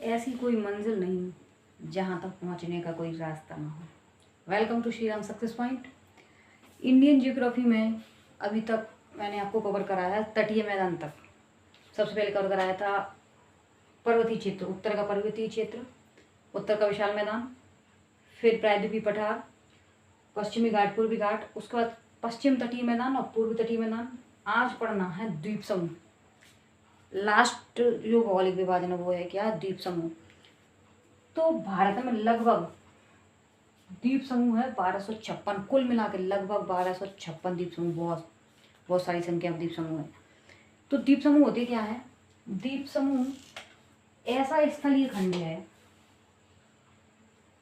ऐसी कोई मंजिल नहीं जहाँ तक पहुँचने का कोई रास्ता ना हो। Welcome to Shri Ram success point. Indian geography में अभी तक मैंने आपको कवर कराया है तटीय मैदान तक। सबसे पहले कवर कराया था पर्वतीय क्षेत्र, उत्तर का पर्वतीय क्षेत्र, उत्तर का विशाल मैदान, फिर प्रायद्वीपीय पठार, पश्चिमी घाट, पूर्वी घाट, उसके बाद पश्चिम तटीय मैदान और पूर्व तटीय मैदान। आज पढ़ना है द्वीप समूह। लास्ट जो भौगोलिक विभाजन है वो है क्या? द्वीप समूह। तो भारत में लगभग द्वीप समूह है 1256, कुल मिला के लगभग 1256 द्वीप समूह। बहुत बहुत सारी संख्या में द्वीप समूह है। तो द्वीप समूह होते क्या है? द्वीप समूह ऐसा स्थलीय खंड है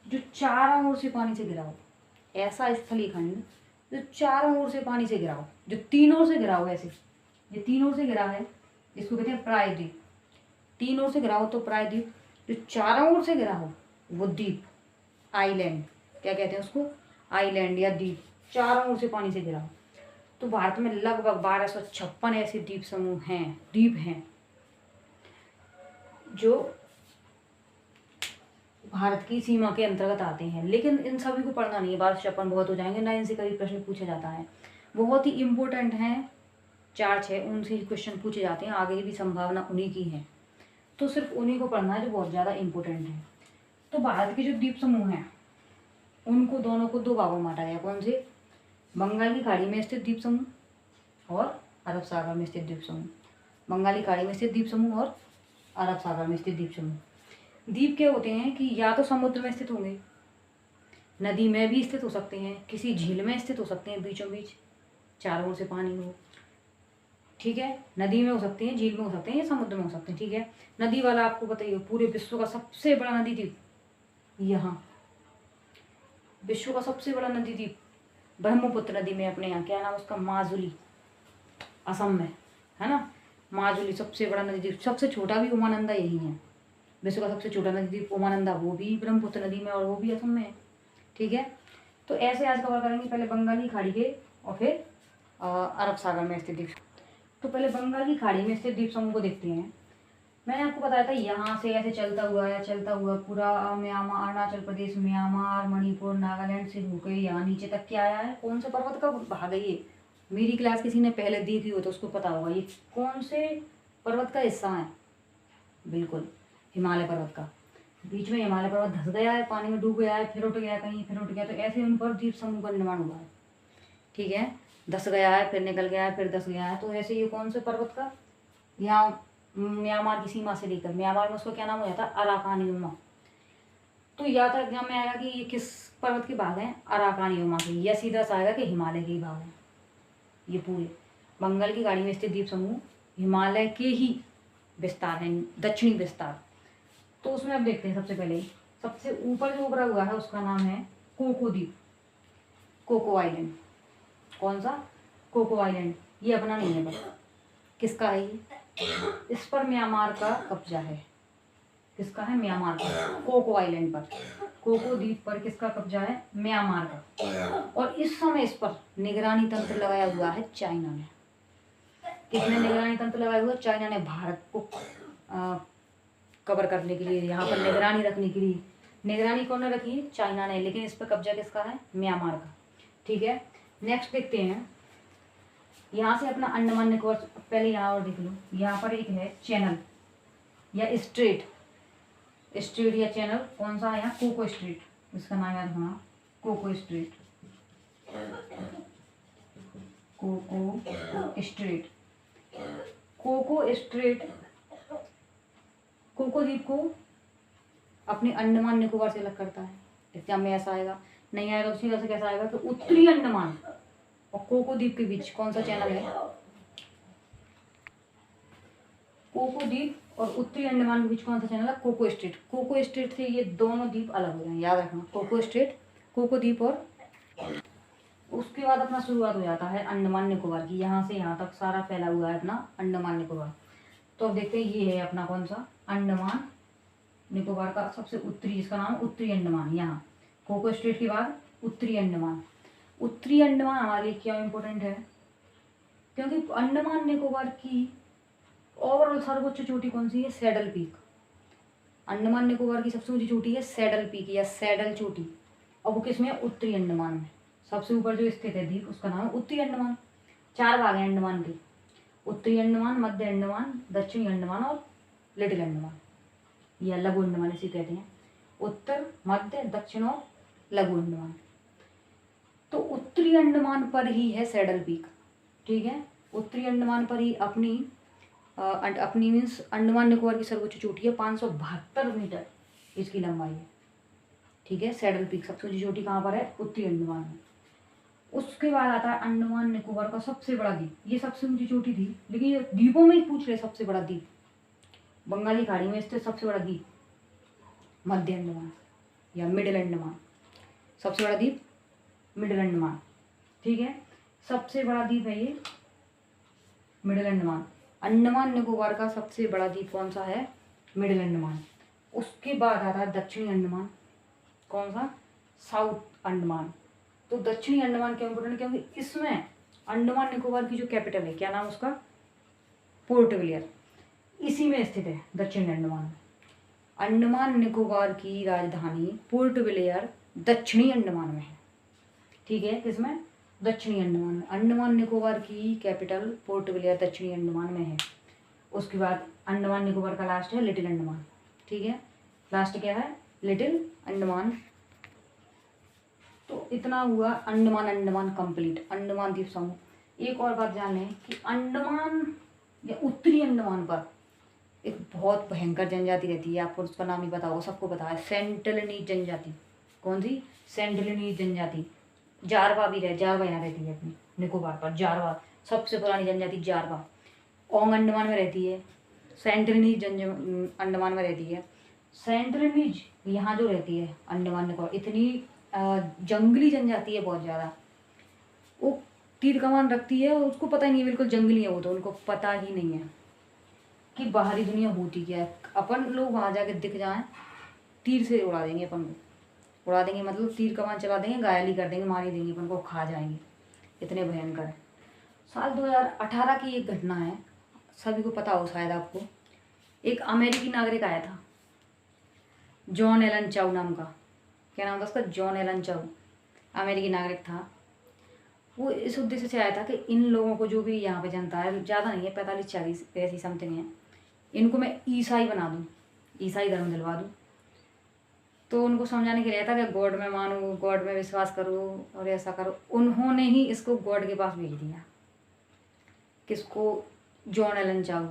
जो चारों ओर से पानी से घिरा हो। ऐसा स्थलीय खंड जो चारों ओर से पानी से घिरा हो, जो तीन ओर से घिरा हो। ऐसे ये तीन ओर से घिरा है, इसको कहते हैं प्रायद्वीप। तीन ओर से घिरा हो तो प्रायद्वीप, जो चारों ओर से घिरा हो वो द्वीप, आइलैंड। क्या कहते हैं उसको? आइलैंड या द्वीप, चारों ओर से पानी से घिरा हो। तो भारत में लगभग 1256 ऐसे द्वीप समूह हैं, द्वीप हैं जो भारत की सीमा के अंतर्गत आते हैं। लेकिन इन सभी को पढ़ना नहीं है, 1256 बहुत हो जाएंगे ना, इनसे कभी प्रश्न पूछा जाता है। बहुत ही इम्पोर्टेंट हैं, 4-6 उनसे ही क्वेश्चन पूछे जाते हैं, आगे भी संभावना उन्हीं की है। तो सिर्फ उन्हीं को पढ़ना है जो बहुत ज़्यादा इम्पोर्टेंट है। तो भारत के जो द्वीप समूह हैं उनको दोनों को दो भागों में बांटा गया। कौन से? बंगाल की खाड़ी में स्थित द्वीप समूह और अरब सागर में स्थित द्वीप समूह। बंगाली खाड़ी में स्थित द्वीप समूह और अरब सागर में स्थित द्वीप समूह। द्वीप क्या होते हैं कि या तो समुद्र में स्थित होंगे, नदी में भी स्थित हो सकते हैं, किसी झील में स्थित हो सकते हैं, बीचों बीच चारों ओर से पानी हो। ठीक है, नदी में हो सकते हैं, झील में हो सकते हैं या समुद्र में हो सकते हैं। ठीक है, नदी वाला आपको बताइए, पूरे विश्व का सबसे बड़ा नदी द्वीप यहाँ, विश्व का सबसे बड़ा नदी द्वीप ब्रह्मपुत्र नदी में, अपने यहाँ क्या नाम उसका? माजुली, असम में है ना। माजुली सबसे बड़ा नदी द्वीप। सबसे छोटा भी उमानंदा यही है। विश्व का सबसे छोटा नदी द्वीप उमानंदा, वो भी ब्रह्मपुत्र नदी में और वो भी असम में है। ठीक है, तो ऐसे आज कवर करेंगे, पहले बंगाली खाड़ी के और फिर अरब सागर में स्थित द्वीप। तो पहले बंगाली खाड़ी में स्थित द्वीप समूह को देखते हैं। मैंने आपको बताया था यहाँ से ऐसे चलता हुआ पूरा म्यांमार, अरुणाचल प्रदेश, म्यांमार, मणिपुर, नागालैंड से होकर यहाँ नीचे तक क्या आया है? कौन से पर्वत का भाग है ये? मेरी क्लास किसी ने पहले देखी हो तो उसको पता होगा ये कौन से पर्वत का हिस्सा है। बिल्कुल हिमालय पर्वत का। बीच में हिमालय पर्वत धंस गया है, पानी में डूब गया है, फिर उठ गया कहीं, फिर उठ गया, तो ऐसे उन पर द्वीप समूह का निर्माण हुआ है। ठीक है, धंस गया है, फिर निकल गया है, फिर धंस गया है, तो ऐसे ये कौन से पर्वत का? यहाँ म्यांमार की सीमा से लेकर म्यांमार में उसका क्या नाम हो जाता है? Arakan Yoma. तो या तो एग्जाम में आएगा कि ये किस पर्वत के भाग हैं? अराकान योमा के, या सीधा सा आएगा कि हिमालय के ही भाग हैं। ये पूरे बंगाल की खाड़ी में स्थित द्वीप समूह हिमालय के ही विस्तार हैं, दक्षिणी विस्तार। तो उसमें अब देखते हैं, सबसे पहले सबसे ऊपर जो उभरा हुआ है उसका नाम है कोको द्वीप, कोको आइलैंड। कौन सा? Coco island. ये अपना नहीं है, बस किसका है ये? इस पर म्यांमार का कब्जा है। किसका है? म्यांमार का। कोको आइलैंड पर, कोको द्वीप पर किसका कब्जा है? म्यांमार का। और इस समय इस पर निगरानी तंत्र लगाया हुआ है चाइना ने। किसने निगरानी तंत्र लगाया हुआ? चाइना ने। भारत को कवर करने के लिए, यहाँ पर निगरानी रखने के लिए। निगरानी कौन ने रखी? चाइना ने। लेकिन इस पर कब्जा किसका है? म्यांमार का। ठीक है, नेक्स्ट देखते हैं। यहाँ से अपना अंडमान निकोबार, पहले यहाँ और देख लो। यहाँ पर एक है चैनल या स्ट्रेट, स्ट्रेट या चैनल। कौन सा है यहाँ? Coco strait. इसका नाम याद होना, Coco strait, Coco strait. Coco strait Coco द्वीप को अपने अंडमान निकोबार से अलग करता है। एग्जाम में ऐसा आएगा, नहीं आएगा उसी तरह से कैसा आएगा कि उत्तरी अंडमान और कोको द्वीप के बीच कौन सा चैनल है? कोको द्वीप और उत्तरी अंडमान के बीच कौन सा चैनल है? Cocoa strait. कोको स्ट्रेट से ये दोनों द्वीप अलग हो जाएंगे, याद रखना। कोको स्ट्रेट, कोको द्वीप, और उसके बाद अपना शुरुआत हो जाता है अंडमान निकोबार की। यहाँ से यहाँ तक सारा फैला हुआ है अपना अंडमान निकोबार। तो अब देखते हैं, ये है अपना कौन सा? अंडमान निकोबार का सबसे उत्तरी, जिसका नाम उत्तरी अंडमान। यहाँ कोको स्ट्रेट के बाद उत्तरी अंडमान। उत्तरी अंडमान हमारे लिए क्या इम्पोर्टेंट है? क्योंकि अंडमान निकोबार की ओवरऑल सर्वोच्च चोटी कौन सी है? Saddle peak. अंडमान निकोबार की सबसे ऊंची चोटी है सैडल पीक या सैडल चोटी, और वो किसमें है? उत्तरी अंडमान में। सबसे ऊपर जो स्थित है द्वीप उसका नाम है उत्तरी अंडमान। 4 भाग हैं अंडमान के, उत्तरी अंडमान, मध्य अंडमान, दक्षिणी अंडमान और लिटिल अंडमान या लघु अंडमान इसे कहते हैं। उत्तर, मध्य, दक्षिण और लघु अंडमान। तो उत्तरी अंडमान पर ही है सैडल पीक, ठीक है। उत्तरी अंडमान पर ही अपनी मीन्स अंडमान निकोबार की सर्वोच्च चोटी है, 572 मीटर इसकी लंबाई है, ठीक है। सैडल पीक सबसे ऊंची चोटी कहाँ पर है? उत्तरी अंडमान में। उसके बाद आता है अंडमान निकोबार का सबसे बड़ा द्वीप। ये सबसे ऊंची चोटी थी, लेकिन ये द्वीपों में ही पूछ रहे सबसे बड़ा द्वीप। बंगाली खाड़ी में स्थित सबसे बड़ा द्वीप मध्य अंडमान या मिडिल अंडमान। सबसे बड़ा द्वीप मिडिल अंडमान, ठीक है। सबसे बड़ा द्वीप है ये मिडिल अंडमान। अंडमान निकोबार का सबसे बड़ा द्वीप कौन सा है? मिडिल अंडमान। उसके बाद आता है दक्षिणी अंडमान। कौन सा? साउथ अंडमान। तो दक्षिणी अंडमान क्यों इम्पोर्टेंट? क्योंकि इसमें अंडमान निकोबार की जो कैपिटल है, क्या नाम उसका? पोर्ट ब्लेयर, इसी में स्थित है दक्षिणी अंडमान में। अंडमान निकोबार की राजधानी पोर्ट ब्लेयर दक्षिणी अंडमान में है, ठीक है। किसमें? दक्षिणी अंडमान में। अंडमान निकोबार की कैपिटल पोर्ट ब्लेयर दक्षिणी अंडमान में है। उसके बाद अंडमान निकोबार का लास्ट है लिटिल अंडमान, ठीक है। लास्ट क्या है? लिटिल अंडमान। तो इतना हुआ अंडमान कंप्लीट, अंडमान द्वीप समूह। एक और बात जान लें कि अंडमान या उत्तरी अंडमान पर एक बहुत भयंकर जनजाति रहती है, आपको उसका नाम ही पता होगा, सबको पता है, सेंटिनलीज जनजाति। कौन सी? सेंटिनलीज जनजाति। जारवा भी जारवा यहाँ रहती है अपनी निकोबार पर। जारवा सबसे पुरानी जनजाति जारवा ओंग अंडमान में रहती है। सेंटिनलीज अंडमान में रहती है। सेंटिनलीज यहाँ जो रहती है अंडमान निकोबार, इतनी जंगली जनजाति है बहुत ज़्यादा। वो तीर कमान रखती है, उसको पता ही नहीं है, बिल्कुल जंगली है वो, तो उनको पता ही नहीं है कि बाहरी दुनिया होती क्या है। अपन लोग वहाँ जाके दिख जाएं, तीर से उड़ा देंगे अपन को, उड़ा देंगे मतलब तीर कमान चला देंगे, घायल ही कर देंगे, मार ही देंगे, अपन को खा जाएंगे, इतने भयंकर है। साल 2018 की एक घटना है, सभी को पता हो शायद आपको। एक अमेरिकी नागरिक आया था, जॉन एलन चाउ नाम का। क्या नाम था उसका? जॉन एलन चाउ। अमेरिकी नागरिक था। वो इस उद्देश्य से आया था कि इन लोगों को, जो भी यहाँ पे जनता है, ज़्यादा नहीं है, 45-40 ऐसी समथिंग है, इनको मैं ईसाई बना दूँ, ईसाई धर्म दिलवा दूँ। तो उनको समझाने के लिए आया था कि गॉड में मानो, गॉड में विश्वास करो और ऐसा करो। उन्होंने ही इसको गॉड के पास भेज दिया। किसको? जॉन एलन चाउ।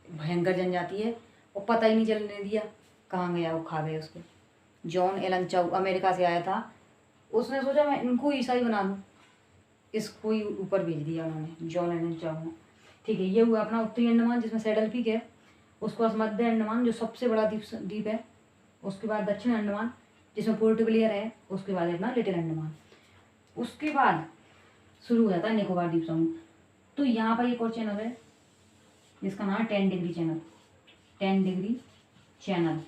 भयंकर जनजाति है और पता ही नहीं चलने दिया कहाँ गया, वो खा गए उसको। जॉन एलन चाउ अमेरिका से आया था, उसने सोचा मैं इनको ईसाई बना दूँ, इसको ही ऊपर भेज दिया उन्होंने, जॉन एलन चाउ ने, ठीक है। ये हुआ अपना उत्तरी अंडमान जिसमें सैडल पीक है। उसके बाद मध्य अंडमान जो सबसे बड़ा द्वीप है। उसके बाद दक्षिण अंडमान जिसमें पोर्ट ब्लेयर है। उसके बाद अपना लिटिल अंडमान। उसके बाद शुरू हो जाता है निकोबार द्वीप समूह। तो यहाँ पर एक और चैनल है जिसका नाम है 10 डिग्री चैनल। 10 degree channel.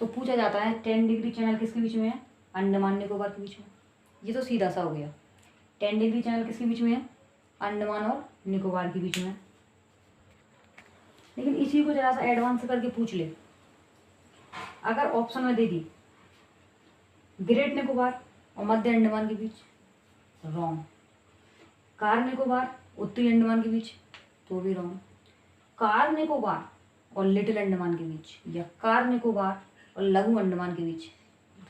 तो पूछा जाता है 10 डिग्री चैनल किसके बीच में है? अंडमान निकोबार के बीच में। ये तो सीधा सा हो गया। 10 डिग्री चैनल किसके बीच में है? अंडमान और निकोबार के बीच में। लेकिन इसी को जरा सा एडवांस करके पूछ ले, अगर ऑप्शन में दे दी ग्रेट निकोबार और मध्य अंडमान के बीच, रॉन्ग। कार निकोबार उत्तरी अंडमान के बीच, तो भी रॉन्ग। कार निकोबार और लिटिल अंडमान के बीच, या कार निकोबार और लघु अंडमान के बीच,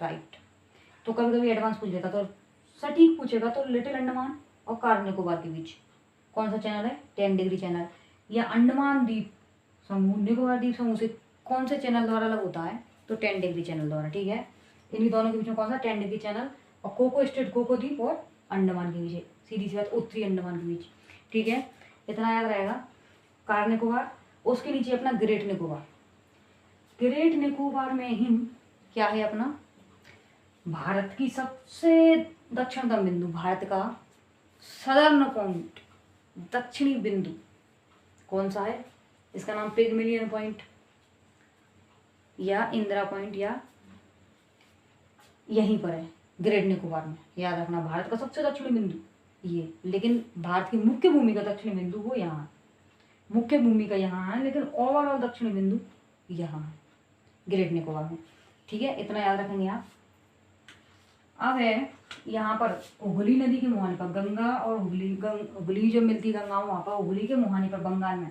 राइट। तो कभी कभी एडवांस पूछ लेता, तो सटीक पूछेगा तो लिटिल अंडमान और कार निकोबार के बीच कौन सा चैनल है? 10 डिग्री चैनल। या अंडमान द्वीप समूह निकोबार द्वीप समूह से कौन से चैनल द्वारा अलग होता है? तो 10 डिग्री चैनल द्वारा, ठीक है। इन्हीं दोनों के बीच में कौन सा? 10 डिग्री चैनल। और कोको स्टेट, कोको द्वीप और अंडमान के बीच, सीधी सी बात, उत्तरी अंडमान के बीच, ठीक है। इतना याद रहेगा। कार निकोबार, उसके नीचे अपना ग्रेट निकोबार। ग्रेट निकोबार में ही क्या है अपना? भारत की सबसे दक्षिणतम बिंदु, भारत का सदर्न पॉइंट, दक्षिणी बिंदु कौन सा है? इसका नाम पिगमिलियन पॉइंट या इंदिरा पॉइंट, या यहीं पर है ग्रेट निकोबार में। याद रखना, भारत का सबसे दक्षिणी बिंदु ये, लेकिन भारत की मुख्य भूमि का दक्षिणी बिंदु वो यहाँ, मुख्य भूमि का यहाँ है, लेकिन ओवरऑल दक्षिणी बिंदु यहाँ ग्रेट निकोबार में। ठीक है, इतना याद रखेंगे आप। अब है यहाँ पर हुगली नदी के मुहाने पर गंगा और हुगली जो मिलती है गंगा वहाँ पर हुगली के मुहाने पर बंगाल में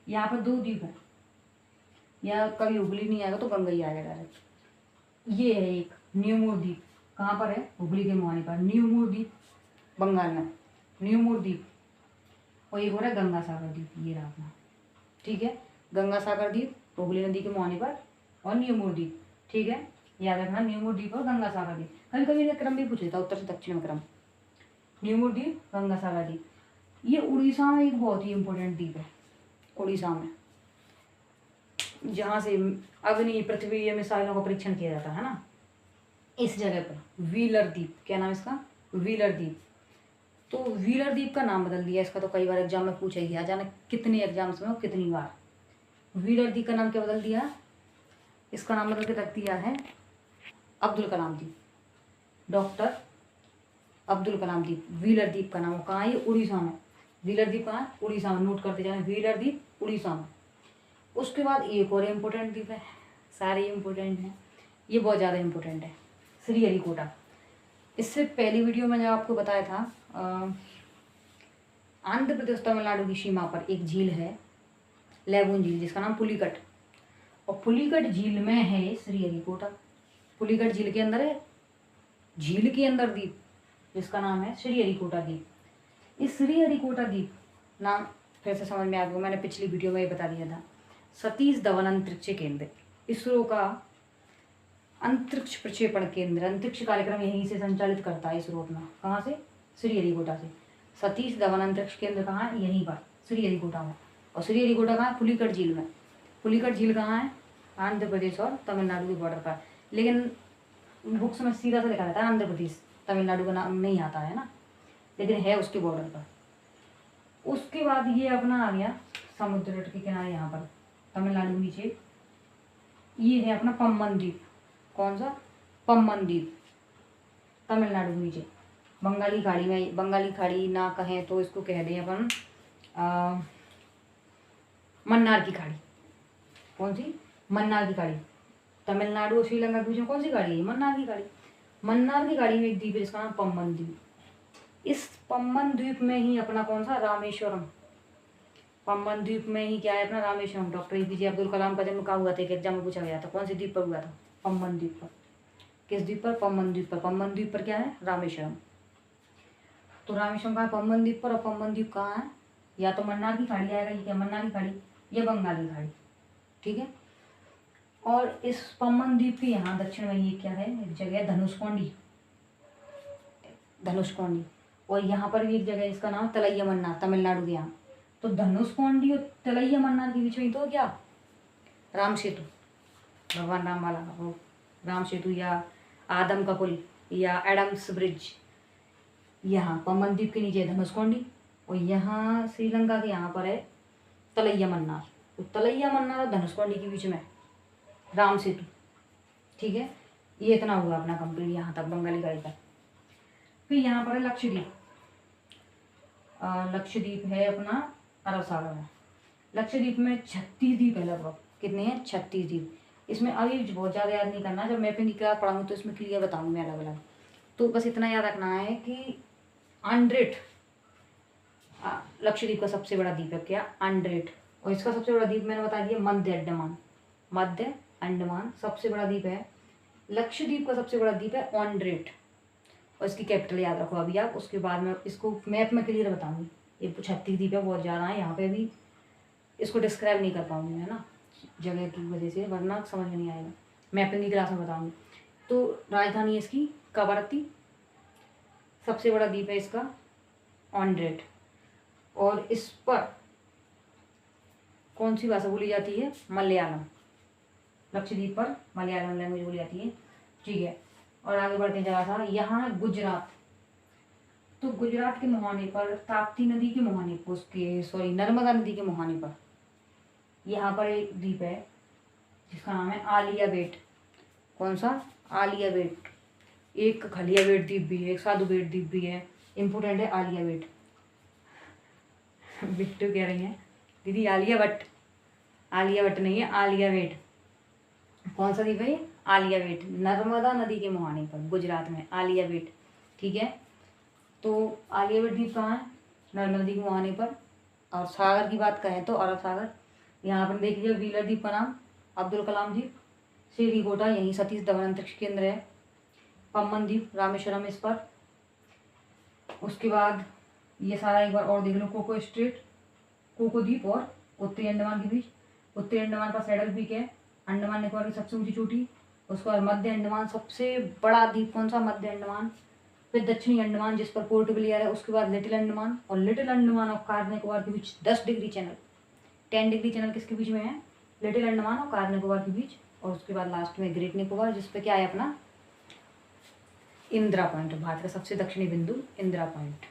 यहाँ पर 2 द्वीप है। या कभी हुगली नहीं आएगा तो गंगा ही आएगा डायरेक्ट। ये है एक न्यूमोर द्वीप, कहाँ पर है? हुगली के मुहाने पर, न्यूमोर द्वीप बंगाल में, न्यूमोर द्वीप। और एक हो रहा है गंगा सागर द्वीप, ये रहा अपना। ठीक है, गंगा सागर द्वीप हुगली नदी के मुहाने पर और न्यूमोर द्वीप। ठीक है, याद रखना न्यूमोर द्वीप और गंगा सागर द्वीप। कभी कभी क्रम भी पूछ लेता, उत्तर से दक्षिण में क्रम। न्यूमोर द्वीप, गंगा सागर द्वीप। ये उड़ीसा में एक बहुत ही इंपॉर्टेंट द्वीप है, उड़ीसा में, जहाँ से अग्नि पृथ्वी या मिसाइलों का परीक्षण किया जाता है ना, इस जगह पर व्हीलर द्वीप। क्या नाम इसका? व्हीलर द्वीप। तो व्हीलर द्वीप का नाम बदल दिया इसका, तो कई बार एग्जाम में पूछा गया, जाना कितने एग्जाम्स में और कितनी बार। व्हीलर द्वीप का नाम क्या बदल दिया? इसका नाम बदल के रख दिया है अब्दुल कलाम द्वीप, डॉक्टर अब्दुल कलाम द्वीप। व्हीलर द्वीप का नाम कहाँ है? ये उड़ीसा में। व्हीलर द्वीप कहाँ है? उड़ीसा में। नोट करते जाए, व्हीलर द्वीप उड़ीसा में। उसके बाद एक और इम्पोर्टेंट द्वीप है, सारे इम्पोर्टेंट हैं, ये बहुत ज़्यादा इम्पोर्टेंट है, श्रीहरिकोटा। इससे पहली वीडियो में जब आपको बताया था, आंध्र प्रदेश तमिलनाडु की सीमा पर एक झील है, लेगून झील, जिसका नाम पुलिकट। और पुलिकट झील में है श्रीहरिकोटा। पुलिकट झील के अंदर है, झील के अंदर द्वीप जिसका नाम है श्रीहरिकोटा द्वीप। इस श्रीहरिकोटा द्वीप नाम फिर से समझ में आ गया, मैंने पिछली वीडियो में ये बता दिया था। सतीश धवन अंतरिक्ष केंद्र, इसरो का अंतरिक्ष प्रक्षेपण केंद्र, अंतरिक्ष कार्यक्रम यहीं से संचालित करता है इसरो अपना। कहाँ से? श्रीहरिकोटा से। सतीश धवन अंतरिक्ष केंद्र कहाँ है? यहीं पर श्रीहरिकोटा में। और श्रीहरिकोटा कहाँ है? पुलिकट झील में। पुलिकट झील कहाँ है? आंध्र प्रदेश और तमिलनाडु के बॉर्डर पर। लेकिन बुक्स में सीधा सा लिखा रहता है आंध्र प्रदेश, तमिलनाडु का नाम नहीं आता है ना, लेकिन है उसके बॉर्डर पर। उसके बाद ये अपना आ गया समुद्र तट के किनारे, यहाँ पर तमिलनाडु नीचे ये है अपना पम्बन द्वीप। कौन सा? पम्बन द्वीप, तमिलनाडु नीचे बंगाली खाड़ी में। बंगाली खाड़ी ना कहें तो इसको कह दें अपन मन्नार की खाड़ी। कौन सी? मन्नार की खाड़ी। तमिलनाडु और श्रीलंका के बीच में कौन सी खाड़ी है? मन्नार की खाड़ी। मन्नार की खाड़ी में एक द्वीप है जिसका नाम पम्बन द्वीप। इस पम्बन द्वीप में ही अपना कौन सा? रामेश्वरम। पम्बन द्वीप में ही क्या है? अपना रामेश्वरम। डॉक्टर APJ अब्दुल कलाम का जन्म कहाँ हुआ था? एक एग्जाम में पूछा गया था, कौन सी द्वीप पर हुआ था? पम्बन द्वीप पर। किस द्वीप पर? पम्बन द्वीप पर। पम्बन द्वीप पर क्या है? रामेश्वरम। तो रामेश्वरम कहाँ है? पम्बन द्वीप पर। और पम्बन द्वीप कहाँ है? या तो मन्नार की खाड़ी आएगा, ये क्या मन्नार की खाड़ी, या बंगाली खाड़ी। ठीक है, और इस पम्बन द्वीप के यहाँ दक्षिण में ये क्या है? एक जगह है धनुषकोडी, धनुषकोडी। और यहाँ पर भी एक जगह है जिसका नाम तलैया मन्नार, तमिलनाडु के यहाँ। तो धनुषकोडी और तलैया मन्नार के बीच में तो क्या? राम सेतु, भगवान राम वाला वो राम सेतु, या आदम का पुल, या एडम्स ब्रिज। यहाँ पम्बन द्वीप के नीचे धनुषकोडी, और यहाँ श्रीलंका के यहाँ पर है तलैया मन्नार। तो तलैया मन्नार और धनुषकोडी के बीच में राम सेतु। ठीक है, ये इतना हुआ अपना कंप्लीट यहाँ तक बंगाली खाड़ी तक। फिर यहाँ पर है लक्षद्वीप। लक्षद्वीप है अपना अरब सागर में। लक्षद्वीप में 36 द्वीप है लगभग। कितने हैं? 36 द्वीप। इसमें अभी बहुत ज़्यादा याद नहीं करना, जब मैपिंग की क्लास पढ़ाऊँगी तो इसमें क्लियर बताऊँगी मैं अलग अलग। तो बस इतना याद रखना है कि आंड्रेट लक्षद्वीप का सबसे बड़ा द्वीप है। क्या? आंड्रेट। और इसका सबसे बड़ा द्वीप मैंने बता दिया मध्य अंडमान। मध्य अंडमान सबसे बड़ा द्वीप है। लक्षद्वीप का सबसे बड़ा द्वीप है ऑन्ड्रेट, और इसकी कैपिटल याद रखो अभी आप। उसके बाद में इसको मैप में क्लियर बताऊंगी। ये 36 द्वीप है, बहुत ज़्यादा है यहाँ पे, भी इसको डिस्क्राइब नहीं कर पाऊंगी मैं ना जगह की वजह से, वरना समझ में नहीं आएगा। मैपिंग की क्लास में बताऊंगी। तो राजधानी है इसकी कवरत्ती। सबसे बड़ा द्वीप है इसका ऑन्ड्रेट। और इस पर कौन सी भाषा बोली जाती है? मलयालम। लक्षद्वीप पर मलयालम लैंग्वेज बोली जाती है। ठीक है, और आगे बढ़ते जरा सा, यहाँ गुजरात। तो गुजरात के मुहाने पर, ताप्ती नदी के मुहाने पर, नर्मदा नदी के मुहाने पर यहाँ पर एक द्वीप है जिसका नाम है आलिया बेट। कौन सा? आलिया बेट। एक खलिया बेट द्वीप भी है, एक साधु बेट द्वीप भी है। इम्पोर्टेंट है आलिया बेट। बिट्टू कह रही हैं दीदी आलिया भट्ट। आलिया भट्ट नहीं है, आलिया बेट। कौन सा द्वीप है ये? आलिया बेट, नर्मदा नदी के मुहाने पर गुजरात में आलिया बेट। ठीक है, तो आलिया बेट द्वीप कहाँ है? नर्मदा नदी के मुहाने पर। और सागर की बात करें तो अरब सागर, यहाँ पर देख लीजिए व्हीलर द्वीप का नाम अब्दुल कलाम द्वीप, श्रीहरिकोटा यहीं सतीश धवन अंतरिक्ष केंद्र है, पम्बन द्वीप रामेश्वरम इस पर। उसके बाद ये सारा एक बार और देख लो, कोको स्ट्रेट, कोको द्वीप और उत्तरी अंडमान के बीच। उत्तरी अंडमान का सैडल पीक है, अंडमान निकोबार की सबसे ऊंची चोटी। उसके बाद मध्य अंडमान सबसे बड़ा द्वीप कौन सा? मध्य अंडमान। फिर दक्षिणी अंडमान जिस पर पोर्ट ब्लेयर है, उसके बाद लिटिल अंडमान, और लिटिल अंडमान और कार निकोबार के बीच 10 डिग्री चैनल, 10 डिग्री चैनल किसके बीच में है? लिटिल अंडमान और कार निकोबार के बीच। और उसके बाद लास्ट में ग्रेट निकोबार, जिस पे क्या है अपना इंदिरा पॉइंट, भारत का सबसे दक्षिणी बिंदु इंदिरा पॉइंट।